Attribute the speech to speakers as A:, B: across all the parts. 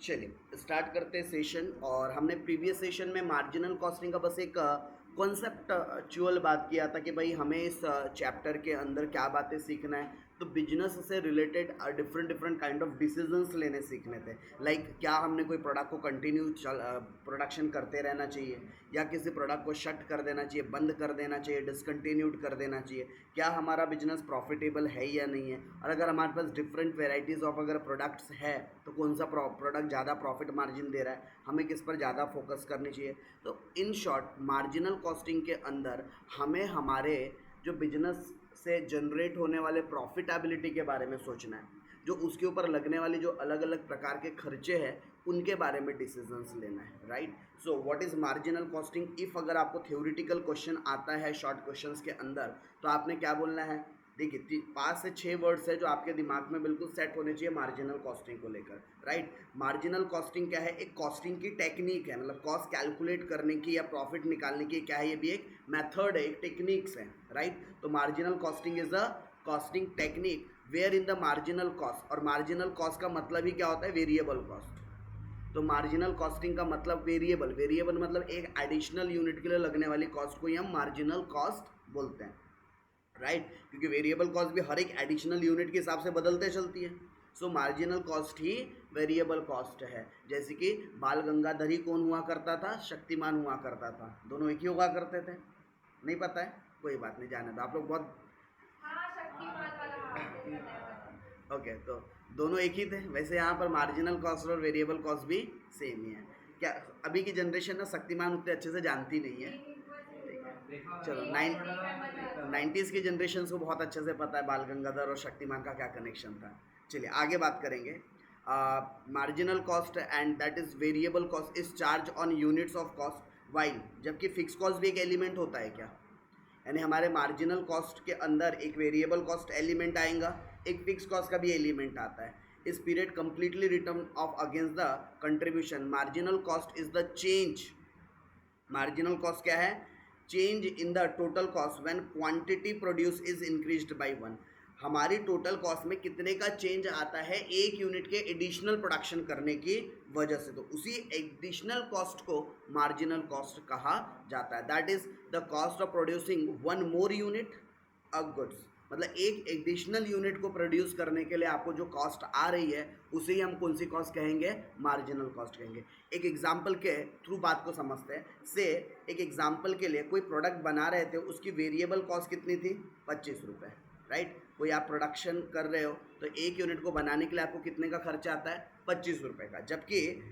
A: चलिए स्टार्ट करते हैं सेशन। और हमने प्रीवियस सेशन में मार्जिनल कॉस्टिंग का बस एक कॉन्सेप्चुअल बात किया था कि भाई हमें इस चैप्टर के अंदर क्या बातें सीखना है। तो बिजनेस से related different different kind of decisions लेने सीखने थे। लाइक क्या हमने कोई प्रोडक्ट को कंटिन्यू प्रोडक्शन करते रहना चाहिए, या किसी प्रोडक्ट को शट कर देना चाहिए, बंद कर देना चाहिए, डिसकंटिन्यूड कर देना चाहिए, क्या हमारा बिजनेस प्रॉफिटेबल है या नहीं है। और अगर हमारे पास डिफरेंट वेराइटीज़ ऑफ अगर प्रोडक्ट्स है तो कौन सा प्रोडक्ट ज़्यादा प्रॉफिट मार्जिन दे रहा है, हमें किस पर ज़्यादा फोकस करनी चाहिए। तो इन शॉर्ट मार्जिनल कॉस्टिंग के अंदर हमें हमारे जो बिजनेस से जनरेट होने वाले प्रॉफिटेबिलिटी के बारे में सोचना है, जो उसके ऊपर लगने वाली जो अलग अलग प्रकार के खर्चे हैं उनके बारे में डिसीजंस लेना है। Right. So what is marginal costing. If अगर आपको थ्योरेटिकल क्वेश्चन आता है शॉर्ट क्वेश्चंस के अंदर तो आपने क्या बोलना है। देखिए 5 से 6 वर्ड्स है जो आपके दिमाग में बिल्कुल सेट होने चाहिए मार्जिनल कॉस्टिंग को लेकर। राइट। मार्जिनल कॉस्टिंग क्या है, एक कॉस्टिंग की टेक्निक है, मतलब कॉस्ट कैलकुलेट करने की या प्रॉफिट निकालने की क्या है, ये भी एक मेथड है, एक टेक्निक्स है। राइट। तो marginal costing is a costing technique where in the marginal cost. और मार्जिनल कॉस्ट का मतलब ही क्या होता है, वेरिएबल कॉस्ट। तो मार्जिनल कॉस्टिंग का मतलब वेरिएबल मतलब एक एडिशनल यूनिट के लिए लगने वाली कॉस्ट को ही हम मार्जिनल कॉस्ट बोलते हैं। राइट। क्योंकि वेरिएबल कॉस्ट भी हर एक एडिशनल यूनिट के हिसाब से बदलते चलती है। सो मार्जिनल कॉस्ट ही वेरिएबल कॉस्ट है। जैसे कि बाल गंगाधर ही कौन हुआ करता था, शक्तिमान हुआ करता था, दोनों एक ही हुआ करते थे। नहीं पता है, कोई बात नहीं, जाने दो आप लोग बहुत। हाँ, शक्तिमान वाला। ओके, तो दोनों एक ही थे। वैसे यहाँ पर मार्जिनल कॉस्ट और वेरिएबल कॉस्ट भी सेम ही है। क्या अभी की जनरेशन ना शक्तिमान उतने अच्छे से जानती नहीं है। चलो 90s की जनरेशन को बहुत अच्छे से पता है बाल गंगाधर और शक्तिमान का क्या कनेक्शन था। चलिए आगे बात करेंगे। Marginal cost and that is variable cost is charge on units of cost while, जबकि फिक्स कॉस्ट भी एक एलिमेंट होता है क्या। यानी हमारे मार्जिनल कॉस्ट के अंदर एक वेरिएबल कॉस्ट एलिमेंट आएगा, एक फिक्स कॉस्ट का भी एलिमेंट आता है। इस period completely return of against the contribution. Marginal cost is the change. Marginal cost क्या है, change in the total cost when quantity produce is increased by 1। हमारी टोटल कॉस्ट में कितने का चेंज आता है एक यूनिट के एडिशनल प्रोडक्शन करने की वजह से। तो उसी एडिशनल कॉस्ट को मार्जिनल कॉस्ट कहा जाता है। That is the cost of producing one more unit of goods. मतलब एक एडिशनल यूनिट को प्रोड्यूस करने के लिए आपको जो कॉस्ट आ रही है उसे ही हम कौन सी कॉस्ट कहेंगे, मार्जिनल कॉस्ट कहेंगे। एक एग्जांपल के थ्रू बात को समझते हैं। से एक एग्जांपल के लिए कोई प्रोडक्ट बना रहे थे, उसकी वेरिएबल कॉस्ट कितनी थी, 25 रुपये। राइट। कोई आप प्रोडक्शन कर रहे हो तो एक यूनिट को बनाने के लिए आपको कितने का खर्चा आता है, 25 रुपये का, जबकि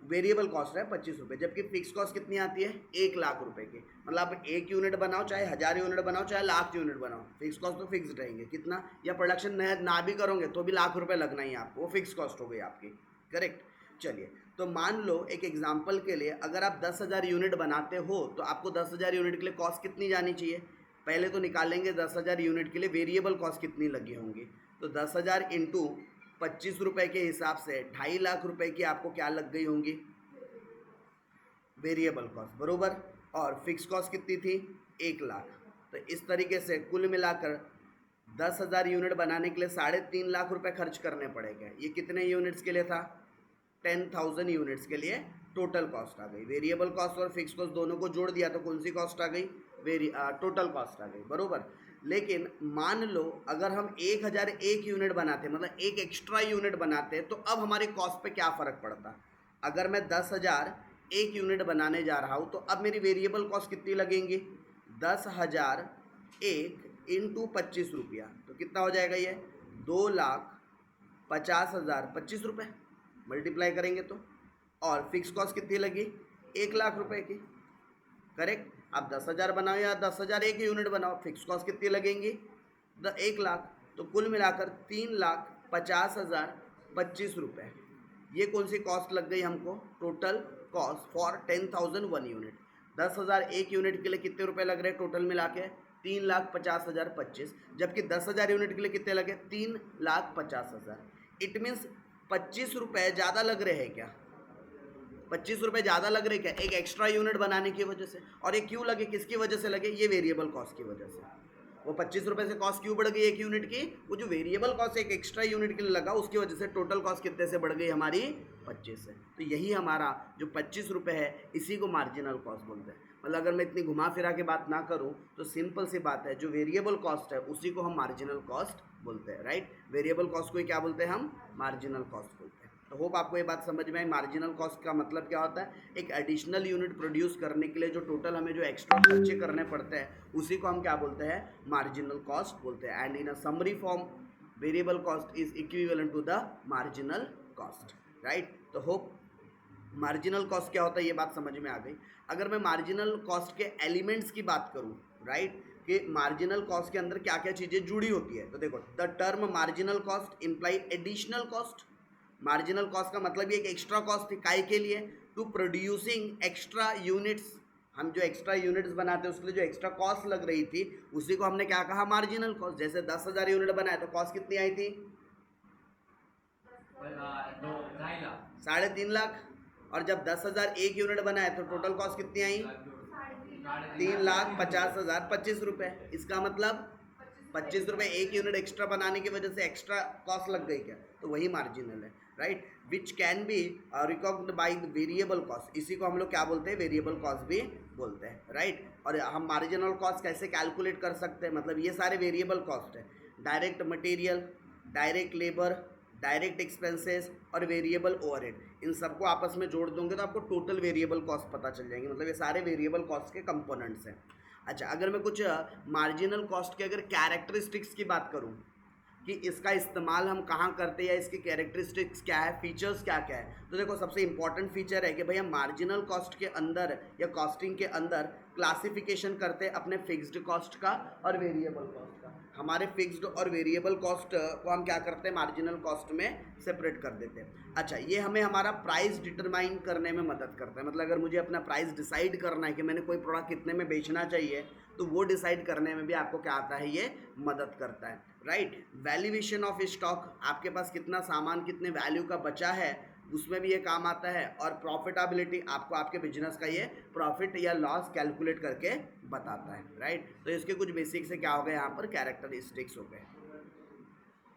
A: वेरिएबल कॉस्ट है 25 रुपये, जबकि फिक्स कॉस्ट कितनी आती है, 1,00,000 रुपये की। मतलब आप एक यूनिट बनाओ, चाहे 1000 यूनिट बनाओ, चाहे लाख यूनिट बनाओ, फिक्स कॉस्ट तो फिक्स रहेंगे कितना। या प्रोडक्शन ना भी करोगे तो भी लाख रुपये लगना ही आपको, वो फिक्स कॉस्ट हो गई आपकी। करेक्ट। चलिए तो मान लो एक एग्जाम्पल के लिए अगर आप 10,000 यूनिट बनाते हो तो आपको 10,000 यूनिट के लिए कॉस्ट कितनी जानी चाहिए। पहले तो निकालेंगे 10,000 यूनिट के लिए वेरिएबल कॉस्ट कितनी लगी होंगी। तो 10,000 इंटू 25 रुपये के हिसाब से 2.5 लाख रुपये की आपको क्या लग गई होंगी, वेरिएबल कॉस्ट, बरोबर। और फिक्स कॉस्ट कितनी थी, 1,00,000। तो इस तरीके से कुल मिलाकर 10,000 यूनिट बनाने के लिए 3.5 लाख रुपए खर्च करने पड़ेंगे। ये कितने यूनिट्स के लिए था, 10,000 यूनिट्स के लिए टोटल कॉस्ट आ गई। वेरिएबल कॉस्ट और फिक्स कॉस्ट दोनों को जोड़ दिया तो कौन सी कॉस्ट आ गई, टोटल कॉस्ट आ गई, बरोबर। लेकिन मान लो अगर हम 1,001 यूनिट बनाते, मतलब एक एक्स्ट्रा यूनिट बनाते, तो अब हमारे कॉस्ट पे क्या फ़र्क पड़ता। अगर मैं 10,001 यूनिट बनाने जा रहा हूँ तो अब मेरी वेरिएबल कॉस्ट कितनी लगेंगी, 10,001 इंटू 25 रुपया, तो कितना हो जाएगा ये, 2,50,000 25 रुपये मल्टीप्लाई करेंगे तो। और फिक्स कॉस्ट कितनी लगी, 1,00,000 रुपये की। करेक्ट। आप 10,000 बनाओ या 10,001 यूनिट बनाओ, फिक्स कॉस्ट कितनी लगेंगी, 1,00,000। तो कुल मिलाकर 3,50,000 25 रुपये। ये कौन सी कॉस्ट लग गई हमको, total cost for 10,001 unit. 10,001 unit के लिए कितने रुपए लग रहे हैं टोटल मिला के, 3,50,000 25, जबकि 10,000 यूनिट के लिए कितने लगे, 3,50,000। इट मीन्स 25 रुपये ज़्यादा लग रहे हैं क्या, 25 रुपये ज़्यादा लग रहे क्या, एक एक्स्ट्रा यूनिट बनाने की वजह से। और ये क्यों लगे, किसकी वजह से लगे, ये वेरिएबल कॉस्ट की वजह से। वो 25 रुपये से कॉस्ट क्यों बढ़ गई एक यूनिट की? वो जो वेरिएबल कॉस्ट एक एक्स्ट्रा यूनिट के लिए लगा उसकी वजह से टोटल कॉस्ट कितने से बढ़ गई हमारी? 25 से। तो यही हमारा जो 25 रुपये है इसी को मार्जिनल कॉस्ट बोलते हैं। मतलब अगर मैं इतनी घुमा फिरा के बात ना करूं तो सिंपल सी बात है, जो वेरिएबल कॉस्ट है उसी को हम मार्जिनल कॉस्ट बोलते हैं, राइट। वेरिएबल कॉस्ट को ही क्या बोलते हैं हम? मार्जिनल कॉस्ट बोलते हैं। तो होप आपको ये बात समझ में आई। मार्जिनल कॉस्ट का मतलब क्या होता है? एक एडिशनल यूनिट प्रोड्यूस करने के लिए जो टोटल हमें जो एक्स्ट्रा खर्चे करने पड़ते हैं उसी को हम क्या बोलते हैं? मार्जिनल कॉस्ट बोलते हैं। And in a summary form variable cost is equivalent to the marginal cost, right. तो होप मार्जिनल कॉस्ट क्या होता है ये बात समझ में आ गई। अगर मैं मार्जिनल कॉस्ट के एलिमेंट्स की बात करूं, राइट, कि मार्जिनल कॉस्ट के अंदर क्या क्या चीज़ें जुड़ी होती है, तो देखो the term marginal cost imply additional cost. Marginal cost का मतलब ये एक एक्स्ट्रा कॉस्ट थी, काय के लिए? To producing extra units. हम जो एक्स्ट्रा यूनिट्स बनाते हैं उसके लिए जो एक्स्ट्रा कॉस्ट लग रही थी उसी को हमने क्या कहा? Marginal cost. जैसे 10,000 यूनिट बनाए तो कॉस्ट कितनी आई थी? 3.5 लाख। और जब 10,000 एक यूनिट बनाए तो टोटल कॉस्ट कितनी आई? 3,50,000 25 रुपये। इसका मतलब 25 रुपये एक यूनिट एक्स्ट्रा बनाने की वजह से एक्स्ट्रा कॉस्ट लग गई क्या? तो वही मार्जिनल है, right. Which can be recognised by the variable cost. इसी को हम लोग क्या बोलते हैं? वेरिएबल कॉस्ट भी बोलते हैं, राइट। और हम मार्जिनल कॉस्ट कैसे कैलकुलेट कर सकते हैं? मतलब ये सारे वेरिएबल कॉस्ट है। Direct material, direct labour, direct expenses और वेरिएबल ओवरहेड, इन सबको आपस में जोड़ दोगे तो आपको टोटल वेरिएबल कॉस्ट पता चल जाएंगे। मतलब ये सारे वेरिएबल कॉस्ट के कंपोनेंट्स हैं। अच्छा, अगर मैं कुछ मार्जिनल कॉस्ट के अगर कैरेक्टरिस्टिक्स की बात करूं कि इसका इस्तेमाल हम कहाँ करते हैं या इसकी कैरेक्टरिस्टिक्स क्या है, फीचर्स क्या क्या है, तो देखो सबसे इंपॉर्टेंट फीचर है कि भाई हम मार्जिनल कॉस्ट के अंदर या कॉस्टिंग के अंदर क्लासिफिकेशन करते हैं अपने फिक्स्ड कॉस्ट का और वेरिएबल कॉस्ट का। हमारे फिक्स्ड और वेरिएबल कॉस्ट को हम क्या करते हैं? मार्जिनल कॉस्ट में सेपरेट कर देते हैं। अच्छा, ये हमें हमारा प्राइस डिटरमाइन करने में मदद करता है। मतलब अगर मुझे अपना प्राइस डिसाइड करना है कि मैंने कोई प्रोडक्ट कितने में बेचना चाहिए तो वो डिसाइड करने में भी आपको क्या आता है? ये मदद करता है, राइट। वैल्यूएशन ऑफ स्टॉक, आपके पास कितना सामान कितने वैल्यू का बचा है उसमें भी ये काम आता है। और प्रॉफिटेबिलिटी, आपको आपके बिजनेस का ये प्रॉफिट या लॉस कैलकुलेट करके बताता है, राइट। तो इसके कुछ बेसिक से क्या हो गए यहाँ पर? कैरेक्टरिस्टिक्स हो गए।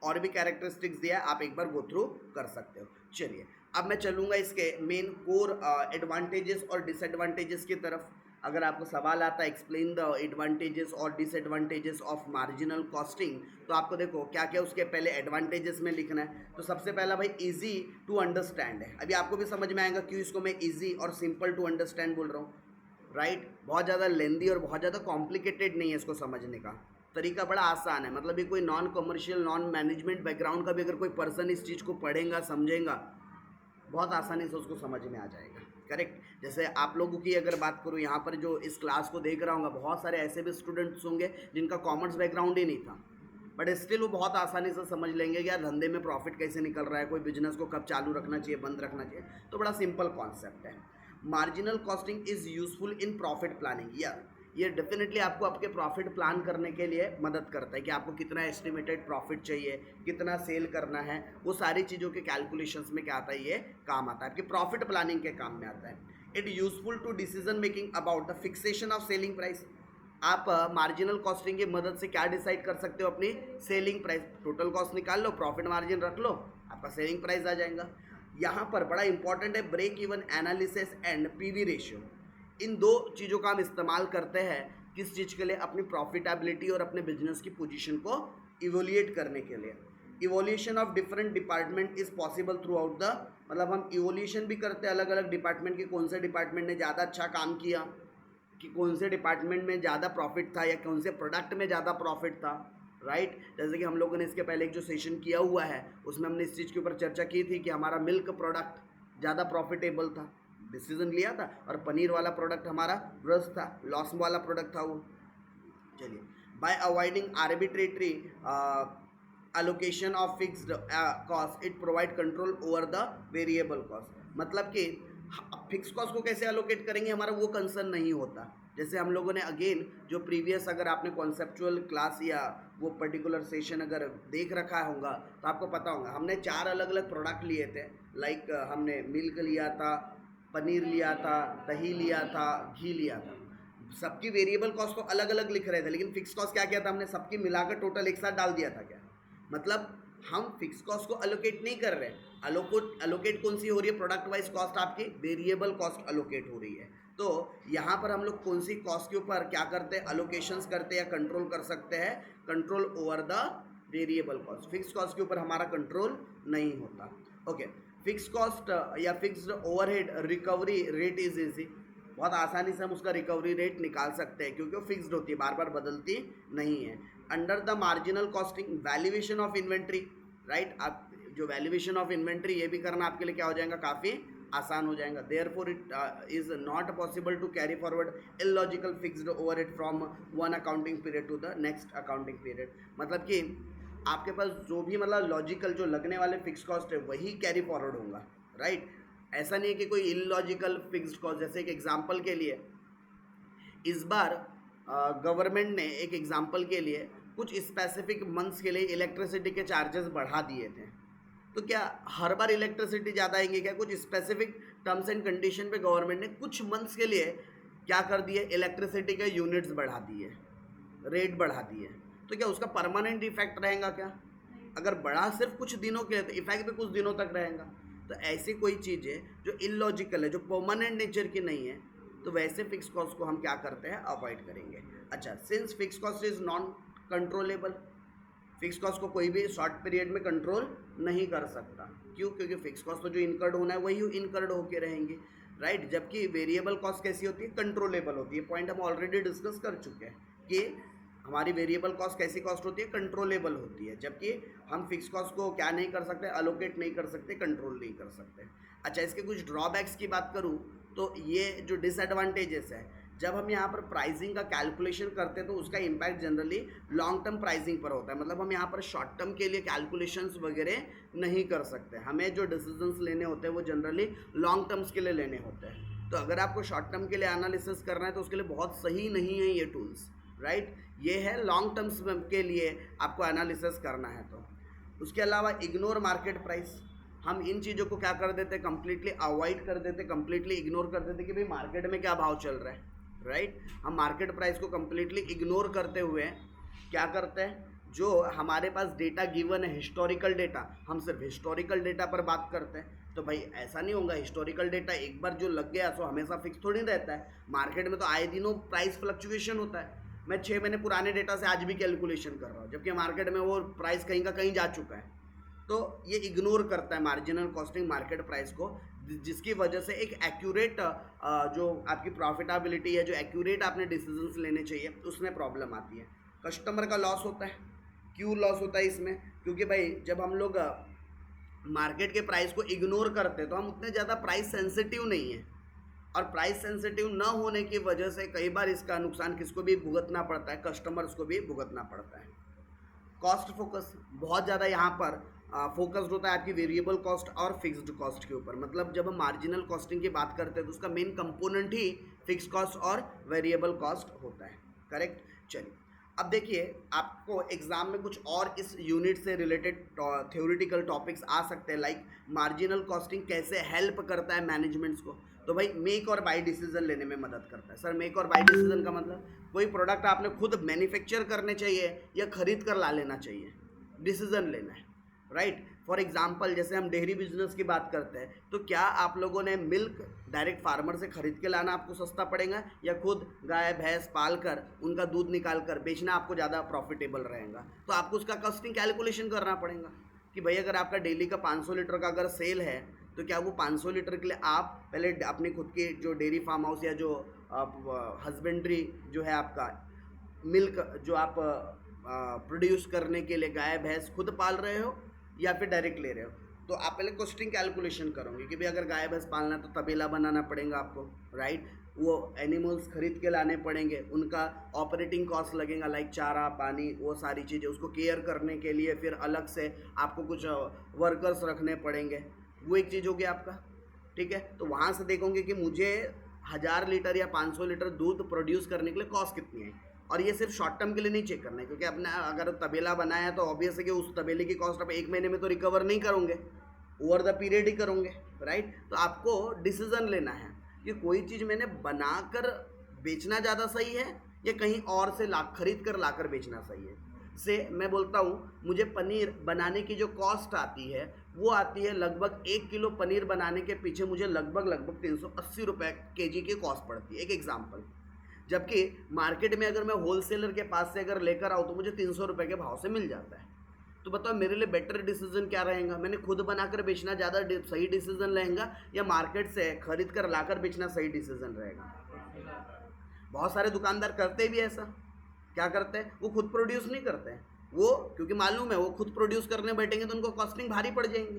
A: और भी कैरेक्टरिस्टिक्स दिया है, आप एक बार गो थ्रू कर सकते हो। चलिए अब मैं चलूँगा इसके मेन कोर एडवांटेजेस और डिसएडवांटेजेस की तरफ। अगर आपको सवाल आता है एक्सप्लेन द एडवांटेजेस और डिसएडवांटेजेस ऑफ मार्जिनल कॉस्टिंग, तो आपको देखो क्या क्या उसके पहले एडवांटेजेस में लिखना है। तो सबसे पहला भाई इजी टू अंडरस्टैंड है। अभी आपको भी समझ में आएगा क्यों इसको मैं इजी और सिंपल टू अंडरस्टैंड बोल रहा हूँ, राइट। बहुत ज़्यादा लेंदी और बहुत ज़्यादा कॉम्प्लिकेटेड नहीं है। इसको समझने का तरीका बड़ा आसान है। मतलब ये कोई non commercial non management background का भी अगर कोई पर्सन इस चीज़ को पढ़ेगा समझेगा बहुत आसानी से उसको समझ में आ जाएगा, करेक्ट। जैसे आप लोगों की अगर बात करूँ, यहाँ पर जो इस क्लास को देख रहा हूँ बहुत सारे ऐसे भी स्टूडेंट्स होंगे जिनका कॉमर्स बैकग्राउंड ही नहीं था, बट स्टिल वो बहुत आसानी से समझ लेंगे कि यार धंधे में प्रॉफिट कैसे निकल रहा है, कोई बिजनेस को कब चालू रखना चाहिए बंद रखना चाहिए। तो बड़ा सिंपल कॉन्सेप्ट है। Marginal costing is useful in profit planning. या ये डेफिनेटली आपको आपके प्रॉफिट प्लान करने के लिए मदद करता है कि आपको कितना एस्टिमेटेड प्रॉफिट चाहिए, कितना सेल करना है, वो सारी चीज़ों के कैलकुलेशंस में क्या आता है? ये काम आता है, आपके प्रॉफिट प्लानिंग के काम में आता है। It useful to decision making about the fixation of selling price. आप मार्जिनल कॉस्टिंग की मदद से क्या डिसाइड कर सकते हो? अपनी सेलिंग प्राइस। टोटल कॉस्ट निकाल लो, प्रॉफिट मार्जिन रख लो, आपका सेलिंग प्राइस आ जाएगा। यहाँ पर बड़ा इंपॉर्टेंट है break even analysis and PV ratio. इन दो चीज़ों का हम इस्तेमाल करते हैं किस चीज़ के लिए? अपनी प्रॉफिटेबिलिटी और अपने बिजनेस की पोजीशन को इवोल्यूएट करने के लिए। Evolution of different department is possible through out the, मतलब हम इवोल्यूशन भी करते हैं अलग अलग डिपार्टमेंट की, कौन से डिपार्टमेंट ने ज़्यादा अच्छा काम किया, कि कौन से डिपार्टमेंट में ज़्यादा प्रॉफिट था या कौन से प्रोडक्ट में ज़्यादा प्रॉफिट था, राइट। जैसे कि हम लोगों ने इसके पहले एक जो सेशन किया हुआ है उसमें हमने इस चीज़ के ऊपर चर्चा की थी कि हमारा मिल्क प्रोडक्ट ज़्यादा प्रॉफिटेबल था, डिसीजन लिया था, और पनीर वाला प्रोडक्ट हमारा ब्रश था, लॉस वाला प्रोडक्ट था वो। चलिए, bye avoiding arbitrary allocation of fixed cost it provide control over the variable cost। मतलब कि फिक्स कॉस्ट को कैसे अलोकेट करेंगे हमारा वो कंसर्न नहीं होता। जैसे हम लोगों ने अगेन जो प्रीवियस अगर आपने कॉन्सेप्चुअल क्लास या वो पर्टिकुलर सेशन अगर देख रखा होगा तो आपको पता होगा हमने 4 अलग अलग प्रोडक्ट लिए थे। लाइक हमने मिल्क लिया था, पनीर लिया था, दही लिया था, घी लिया था। सबकी वेरिएबल कॉस्ट तो अलग अलग लिख रहे थे, लेकिन फिक्स कॉस्ट क्या किया था हमने, सबकी मिलाकर टोटल एक साथ डाल दिया था क्या? मतलब हम फिक्स कॉस्ट को अलोकेट नहीं कर रहे, अलोकेट कौन सी हो रही है, प्रोडक्ट वाइज कॉस्ट आपकी वेरिएबल कॉस्ट अलोकेट हो रही है। तो यहाँ पर हम लोग कौन सी कॉस्ट के ऊपर क्या करते हैं, अलोकेशंस करते हैं या कंट्रोल कर सकते हैं, control over the variable cost. Fix cost के ऊपर हमारा कंट्रोल नहीं होता। ओके, फिक्स कॉस्ट या fixed overhead recovery rate is easy, बहुत आसानी से हम उसका रिकवरी रेट निकाल सकते हैं क्योंकि वो फिक्स्ड होती है, बार बार बदलती नहीं है। Under the marginal costing valuation of inventory, right, आप जो वैल्यूएशन ऑफ इन्वेंट्री ये भी करना आपके लिए क्या हो जाएगा, काफ़ी आसान हो जाएगा। Therefore it is not possible to carry forward illogical fixed overhead from one accounting period to the next accounting period. मतलब कि आपके पास जो भी मतलब लॉजिकल जो लगने वाले फिक्स कॉस्ट है वही कैरी फॉरवर्ड होगा, राइट। ऐसा नहीं है कि कोई इलॉजिकल फिक्स्ड कॉस्ट, जैसे एक एग्जांपल के लिए इस बार गवर्नमेंट ने एक एग्जांपल के लिए कुछ स्पेसिफिक मंथ्स के लिए इलेक्ट्रिसिटी के चार्जेस बढ़ा दिए थे। तो क्या हर बार इलेक्ट्रिसिटी ज़्यादा आएंगे क्या? कुछ स्पेसिफिक टर्म्स एंड कंडीशन पे गवर्नमेंट ने कुछ मंथ्स के लिए क्या कर दिए, इलेक्ट्रिसिटी के यूनिट्स बढ़ा दिए, रेट बढ़ा दिए। तो क्या उसका परमानेंट इफेक्ट रहेगा क्या? अगर बढ़ा सिर्फ कुछ दिनों के लिए तो इफेक्ट भी कुछ दिनों तक रहेगा। तो ऐसी कोई चीज़ है जो इलॉजिकल है, जो परमानेंट नेचर की नहीं है, तो वैसे फिक्स कॉस्ट को हम क्या करते हैं, अवॉइड करेंगे। अच्छा, since fix cost is non controllable, fix cost को कोई भी शॉर्ट पीरियड में कंट्रोल नहीं कर सकता। क्यों? क्योंकि फिक्स कॉस्ट तो जो इनकर्ड होना है वही इनकर्ड होके रहेंगे, राइट। जबकि वेरिएबल कॉस्ट कैसी होती है, कंट्रोलेबल होती है। पॉइंट हम ऑलरेडी डिस्कस कर चुके हैं कि हमारी वेरिएबल कॉस्ट कैसी कॉस्ट होती है, कंट्रोलेबल होती है। जबकि हम फिक्स कॉस्ट को क्या नहीं कर सकते, अलोकेट नहीं कर सकते, कंट्रोल नहीं कर सकते। अच्छा, इसके कुछ ड्रॉबैक्स की बात करूँ तो ये जो डिसएडवांटेजेस है, जब हम यहाँ पर प्राइसिंग का कैलकुलेशन करते हैं तो उसका impact generally long term pricing पर होता है। मतलब हम यहाँ पर शॉर्ट टर्म के लिए कैलकुलेशंस वगैरह नहीं कर सकते। हमें जो डिसीजंस लेने होते हैं वो जनरली लॉन्ग टर्म्स के लिए लेने होते हैं। तो अगर आपको शॉर्ट टर्म के लिए एनालिसिस करना है तो उसके लिए बहुत सही नहीं है ये टूल्स, राइट। ये है लॉन्ग टर्म्स के लिए आपको एनालिसिस करना है। तो उसके अलावा इग्नोर मार्केट प्राइस, हम इन चीज़ों को क्या कर देते, कम्प्लीटली अवॉइड कर देते, कम्प्लीटली इग्नोर कर देते कि भाई मार्केट में क्या भाव चल रहा है, राइट। हम मार्केट प्राइस को कम्प्लीटली इग्नोर करते हुए क्या करते हैं, जो हमारे पास डेटा गिवन है, हिस्टोरिकल डेटा, हम सिर्फ हिस्टोरिकल डेटा पर बात करते हैं। तो भाई ऐसा नहीं होगा, हिस्टोरिकल डेटा एक बार जो लग गया तो हमेशा फिक्स थोड़ी रहता है। मार्केट में तो आए दिनों प्राइस फ्लक्चुएशन होता है। मैं 6 महीने पुराने डेटा से आज भी कैलकुलेशन कर रहा हूँ, जबकि मार्केट में वो प्राइस कहीं का कहीं जा चुका है। तो ये इग्नोर करता है मार्जिनल कॉस्टिंग मार्केट प्राइस को, जिसकी वजह से एक एक्यूरेट जो आपकी प्रॉफिटेबिलिटी है, जो एक्यूरेट आपने डिसीजंस लेने चाहिए, उसमें प्रॉब्लम आती है। कस्टमर का लॉस होता है। क्यों लॉस होता है इसमें? क्योंकि भाई जब हम लोग मार्केट के प्राइस को इग्नोर करते हैं तो हम उतने ज़्यादा प्राइस सेंसिटिव नहीं है, और प्राइस सेंसिटिव न होने की वजह से कई बार इसका नुकसान किसको भी भुगतना पड़ता है, कस्टमर्स को भी भुगतना पड़ता है। कॉस्ट फोकस बहुत ज़्यादा यहाँ पर फोकस्ड होता है आपकी वेरिएबल कॉस्ट और फिक्स्ड कॉस्ट के ऊपर। मतलब जब हम मार्जिनल कॉस्टिंग की बात करते हैं तो उसका मेन कंपोनेंट ही फिक्स कॉस्ट और वेरिएबल कॉस्ट होता है, करेक्ट। चलिए अब देखिए, आपको एग्जाम में कुछ और इस यूनिट से रिलेटेड थ्योरेटिकल टॉपिक्स आ सकते हैं, लाइक मार्जिनल कॉस्टिंग कैसे हेल्प करता है मैनेजमेंट्स को। तो भाई मेक और बाई डिसीजन लेने में मदद करता है। सर मेक और बाई डिसीजन का मतलब कोई प्रोडक्ट आपने खुद मैन्युफैक्चर करने चाहिए या खरीद कर ला लेना चाहिए, डिसीजन लेना है, राइट। फॉर एग्जांपल जैसे हम डेयरी बिजनेस की बात करते हैं तो क्या आप लोगों ने मिल्क डायरेक्ट फार्मर से खरीद के लाना आपको सस्ता पड़ेगा, या खुद गाय भैंस पाल कर उनका दूध निकाल कर बेचना आपको ज़्यादा प्रॉफिटेबल रहेगा? तो आपको उसका कॉस्टिंग कैलकुलेशन करना पड़ेगा कि भाई अगर आपका डेली का 500 लीटर का अगर सेल है तो क्या वो 500 लीटर के लिए आप पहले अपनी खुद की जो डेयरी फार्म हाउस या जो हस्बेंड्री जो है आपका मिल्क जो आप प्रोड्यूस करने के लिए गाय भैंस खुद पाल रहे हो या फिर डायरेक्ट ले रहे हो? तो आप पहले कॉस्टिंग कैलकुलेशन करोगे कि भाई अगर गाय भैंस पालना है तो तबेला बनाना पड़ेगा आपको, राइट। वो एनिमल्स खरीद के लाने पड़ेंगे, उनका ऑपरेटिंग कॉस्ट लगेगा, लाइक चारा पानी वो सारी चीज़ें, उसको केयर करने के लिए फिर अलग से आपको कुछ वर्कर्स रखने पड़ेंगे, वो एक चीज़ होगी आपका, ठीक है। तो वहाँ से देखोगे कि मुझे 1000 लीटर या 500 लीटर दूध प्रोड्यूस करने के लिए कॉस्ट कितनी है। और ये सिर्फ शॉर्ट टर्म के लिए नहीं चेक करना है, क्योंकि अपने अगर तबेला बनाया है तो ऑब्वियस है कि उस तबेले की कॉस्ट आप 1 महीने में तो रिकवर नहीं करोगे, ओवर द पीरियड ही करोगे, राइट। तो आपको डिसीजन लेना है कि कोई चीज़ मैंने बनाकर बेचना ज़्यादा सही है या कहीं और से खरीद कर लाकर बेचना सही है। से मैं बोलता हूँ मुझे पनीर बनाने की जो कॉस्ट आती है वो आती है लगभग 1 किलो पनीर बनाने के पीछे मुझे लगभग 380 रुपये केजी की कॉस्ट पड़ती है, एक एग्जाम्पल। जबकि मार्केट में अगर मैं होलसेलर के पास से अगर लेकर आऊँ तो मुझे 300 रुपये के भाव से मिल जाता है। तो बताओ मेरे लिए बेटर डिसीजन क्या रहेगा, मैंने खुद बनाकर बेचना ज़्यादा सही डिसीजन रहेगा या मार्केट से खरीद कर लाकर बेचना सही डिसीजन रहेगा? बहुत सारे दुकानदार करते भी ऐसा, क्या करते हैं, वो खुद प्रोड्यूस नहीं करते हैं, वो क्योंकि मालूम है वो खुद प्रोड्यूस करने बैठेंगे तो उनको कॉस्टिंग भारी पड़ जाएंगी,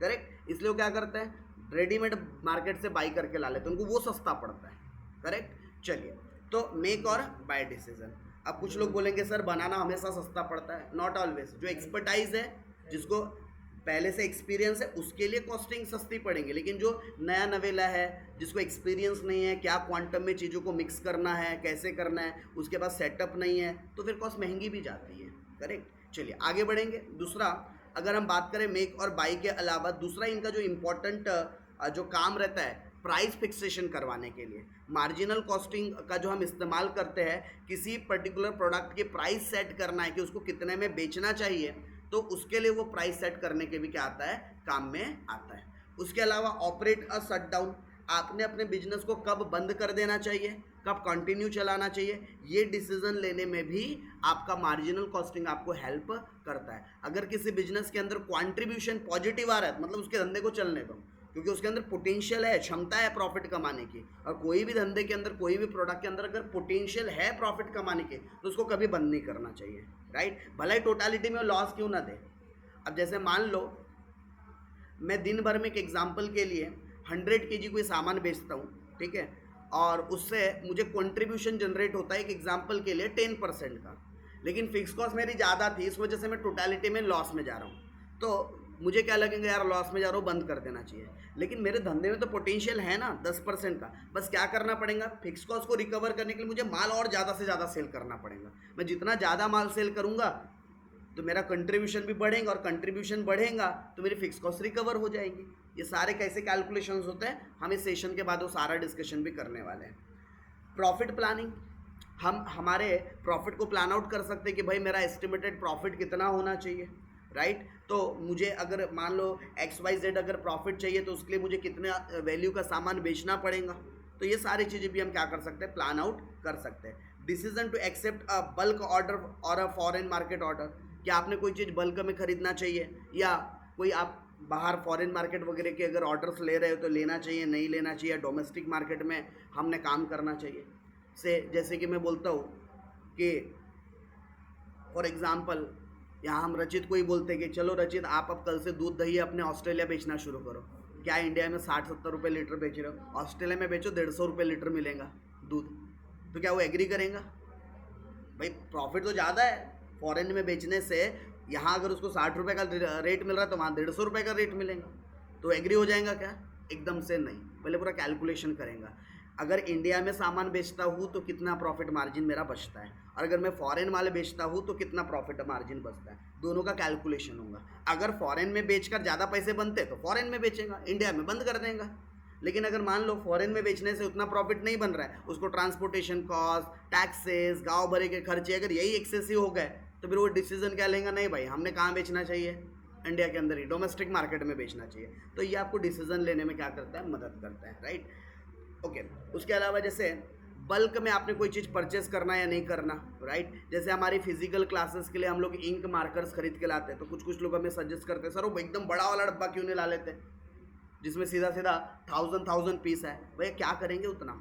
A: करेक्ट। इसलिए वो क्या करते हैं, रेडीमेड मार्केट से बाई करके ला लेते हैं, उनको वो सस्ता पड़ता है, करेक्ट। चलिए, तो मेक और बाय डिसीजन। अब कुछ लोग बोलेंगे सर बनाना हमेशा सस्ता पड़ता है, नॉट ऑलवेज। जो एक्सपर्टाइज है, जिसको पहले से एक्सपीरियंस है, उसके लिए कॉस्टिंग सस्ती पड़ेंगी, लेकिन जो नया नवेला है, जिसको एक्सपीरियंस नहीं है, क्या क्वांटम में चीज़ों को मिक्स करना है, कैसे करना है, उसके पास सेटअप नहीं है, तो फिर कॉस्ट महंगी भी जाती है, करेक्ट। चलिए आगे बढ़ेंगे। दूसरा, अगर हम बात करें मेक और बाई के अलावा, दूसरा इनका जो इम्पोर्टेंट जो काम रहता है प्राइस फिक्सेशन करवाने के लिए, मार्जिनल कॉस्टिंग का जो हम इस्तेमाल करते हैं, किसी पर्टिकुलर प्रोडक्ट की प्राइस सेट करना है कि उसको कितने में बेचना चाहिए, तो उसके लिए वो प्राइस सेट करने के भी क्या आता है, काम में आता है। उसके अलावा ऑपरेट अ शट डाउन, आपने अपने बिजनेस को कब बंद कर देना चाहिए, कब कंटिन्यू चलाना चाहिए, ये डिसीजन लेने में भी आपका मार्जिनल कॉस्टिंग आपको हेल्प करता है। अगर किसी बिजनेस के अंदर कंट्रीब्यूशन पॉजिटिव आ रहा है, मतलब उसके धंधे को चलने दो, क्योंकि उसके अंदर पोटेंशियल है, क्षमता है प्रॉफिट कमाने की। और कोई भी धंधे के अंदर, कोई भी प्रोडक्ट के अंदर अगर पोटेंशियल है प्रॉफिट कमाने के, तो उसको कभी बंद नहीं करना चाहिए, राइट। भले ही टोटालिटी में लॉस क्यों ना दे। अब जैसे मान लो मैं दिन भर में एक एग्जांपल के लिए 100 kg कोई सामान बेचता हूँ, ठीक है, और उससे मुझे कंट्रीब्यूशन जनरेट होता है एक एग्जांपल के लिए 10% का, लेकिन फिक्स कॉस्ट मेरी ज़्यादा थी, इस वजह से मैं टोटालिटी में लॉस में जा रहा हूँ। तो मुझे क्या लगेगा, यार लॉस में जा रहा हूँ, बंद कर देना चाहिए। लेकिन मेरे धंधे में तो पोटेंशियल है ना 10% का, बस क्या करना पड़ेगा, फिक्स कॉस्ट को रिकवर करने के लिए मुझे माल और ज़्यादा से ज़्यादा सेल करना पड़ेगा। मैं जितना ज़्यादा माल सेल करूँगा तो मेरा कंट्रीब्यूशन भी बढ़ेगा, और कंट्रीब्यूशन बढ़ेगा तो मेरी फिक्स कॉस्ट रिकवर हो जाएगी। ये सारे कैसे कैलकुलेशंस होते हैं, हम इस सेशन के बाद वो सारा डिस्कशन भी करने वाले हैं। प्रॉफिट प्लानिंग, हम हमारे प्रॉफिट को प्लान आउट कर सकते हैं कि भाई मेरा एस्टिमेटेड प्रॉफिट कितना होना चाहिए, राइट। तो मुझे अगर मान लो XYZ अगर प्रॉफिट चाहिए तो उसके लिए मुझे कितने वैल्यू का सामान बेचना पड़ेगा, तो ये सारी चीज़ें भी हम क्या कर सकते हैं, प्लान आउट कर सकते हैं। Decision to accept a bulk order और अ फॉरेन मार्केट ऑर्डर, क्या आपने कोई चीज़ बल्क में खरीदना चाहिए, या कोई आप बाहर फॉरेन मार्केट वगैरह के अगर ऑर्डर्स ले रहे हो तो लेना चाहिए, नहीं लेना चाहिए, डोमेस्टिक मार्केट में हमने काम करना चाहिए। से जैसे कि मैं बोलता हूँ कि फॉर एग्ज़ाम्पल यहाँ हम रचित को ही बोलते हैं कि चलो रचित आप अब कल से दूध दही अपने ऑस्ट्रेलिया बेचना शुरू करो। क्या इंडिया में 60-70 रुपये लीटर बेच रहे हो, ऑस्ट्रेलिया में बेचो 150 रुपये लीटर मिलेगा दूध, तो क्या वो एग्री करेंगा? भाई प्रॉफिट तो ज़्यादा है फॉरेन में बेचने से, यहाँ अगर उसको 60 रुपये का रेट मिल रहा है तो वहाँ 150 रुपये का रेट मिलेगा, तो एग्री हो जाएगा क्या? एकदम से नहीं, पहले पूरा कैलकुलेशन करेंगे। अगर इंडिया में सामान बेचता हूँ तो कितना प्रॉफिट मार्जिन मेरा बचता है, और अगर मैं फॉरेन माल बेचता हूँ तो कितना प्रॉफिट मार्जिन बचता है, दोनों का कैलकुलेशन होगा। अगर फॉरेन में बेचकर ज़्यादा पैसे बनते तो फॉरेन में बेचेगा, इंडिया में बंद कर देगा। लेकिन अगर मान लो फॉरेन में बेचने से उतना प्रॉफिट नहीं बन रहा है, उसको ट्रांसपोर्टेशन कॉस्ट, टैक्सेस, गाँव भरे के खर्चे अगर यही एक्सेसिव हो गए, तो फिर वो डिसीजन क्या लेगा, नहीं भाई हमने कहाँ बेचना चाहिए, इंडिया के अंदर ही डोमेस्टिक मार्केट में बेचना चाहिए। तो ये आपको डिसीजन लेने में क्या करता है, मदद करता है, राइट। ओके, उसके अलावा जैसे बल्क में आपने कोई चीज़ परचेस करना या नहीं करना, राइट। जैसे हमारी फिजिकल क्लासेस के लिए हम लोग इंक मार्कर्स खरीद के लाते हैं, तो कुछ लोग हमें सजेस्ट करते हैं सर वो एकदम बड़ा वाला डब्बा क्यों नहीं ला लेते जिसमें सीधा 1000 पीस है। भैया क्या करेंगे उतना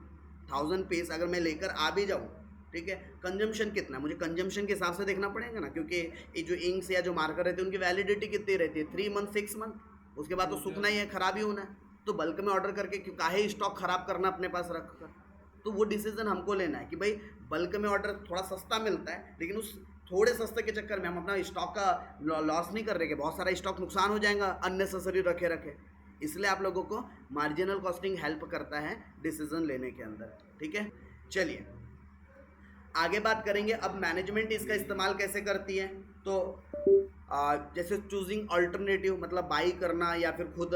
A: 1000 पीस अगर मैं लेकर आ भी जाऊँ, ठीक है, कंजम्पशन कितना है, मुझे कंजम्पशन के हिसाब से देखना पड़ेगा ना, क्योंकि ये जो इंक्स या जो मार्कर रहते हैं उनकी वैलिडिटी कितनी रहती है, 3 मंथ 6 मंथ, उसके बाद तो सूखना ही है, ख़राब ही होना है। तो बल्क में ऑर्डर करके क्यों काहे स्टॉक ख़राब करना अपने पास रख कर। तो वो डिसीजन हमको लेना है कि भाई बल्क में ऑर्डर थोड़ा सस्ता मिलता है, लेकिन उस थोड़े सस्ते के चक्कर में हम अपना स्टॉक का लॉस नहीं कर रहे कि बहुत सारा स्टॉक नुकसान हो जाएगा अननेसेसरी रखे। इसलिए आप लोगों को मार्जिनल कॉस्टिंग हेल्प करता है डिसीजन लेने के अंदर, ठीक है। चलिए आगे बात करेंगे अब मैनेजमेंट इसका इस्तेमाल कैसे करती है। तो जैसे चूजिंग अल्टरनेटिव, मतलब बाई करना या फिर खुद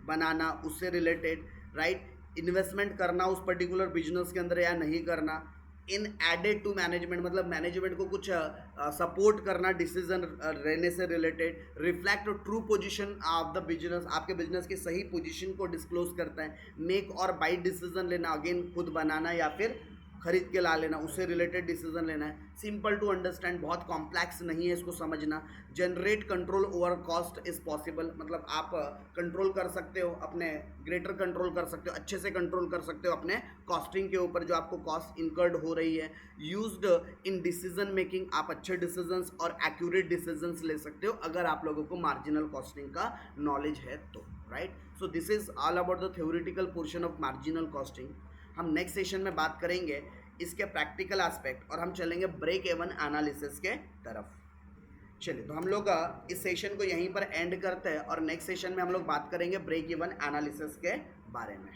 A: बनाना, उससे रिलेटेड, राइट। इन्वेस्टमेंट करना उस पर्टिकुलर बिजनेस के अंदर या नहीं करना, इन एडेड टू मैनेजमेंट मतलब मैनेजमेंट को कुछ सपोर्ट करना डिसीजन रहने से related, reflect true position of the business, आपके बिजनेस की सही पोजीशन को डिस्क्लोज करता है, मेक और बाई डिसीजन लेना, अगेन खुद बनाना या फिर खरीद के ला लेना, उससे रिलेटेड डिसीजन लेना है, सिंपल टू अंडरस्टैंड, बहुत कॉम्प्लेक्स नहीं है इसको समझना, generate control over cost is possible, मतलब आप कंट्रोल कर सकते हो अपने, ग्रेटर कंट्रोल कर सकते हो, अच्छे से कंट्रोल कर सकते हो अपने कॉस्टिंग के ऊपर जो आपको कॉस्ट इनकर्ड हो रही है, यूज्ड इन डिसीजन मेकिंग, आप अच्छे डिसीजंस और एक्यूरेट डिसीजंस ले सकते हो अगर आप लोगों को मार्जिनल कॉस्टिंग का नॉलेज है तो, right. So this is all about the theoretical portion of marginal costing. हम नेक्स्ट सेशन में बात करेंगे इसके प्रैक्टिकल एस्पेक्ट और हम चलेंगे ब्रेक इवन एनालिसिस के तरफ। चलिए, तो हम लोग इस सेशन को यहीं पर एंड करते हैं और नेक्स्ट सेशन में हम लोग बात करेंगे ब्रेक इवन एनालिसिस के बारे में।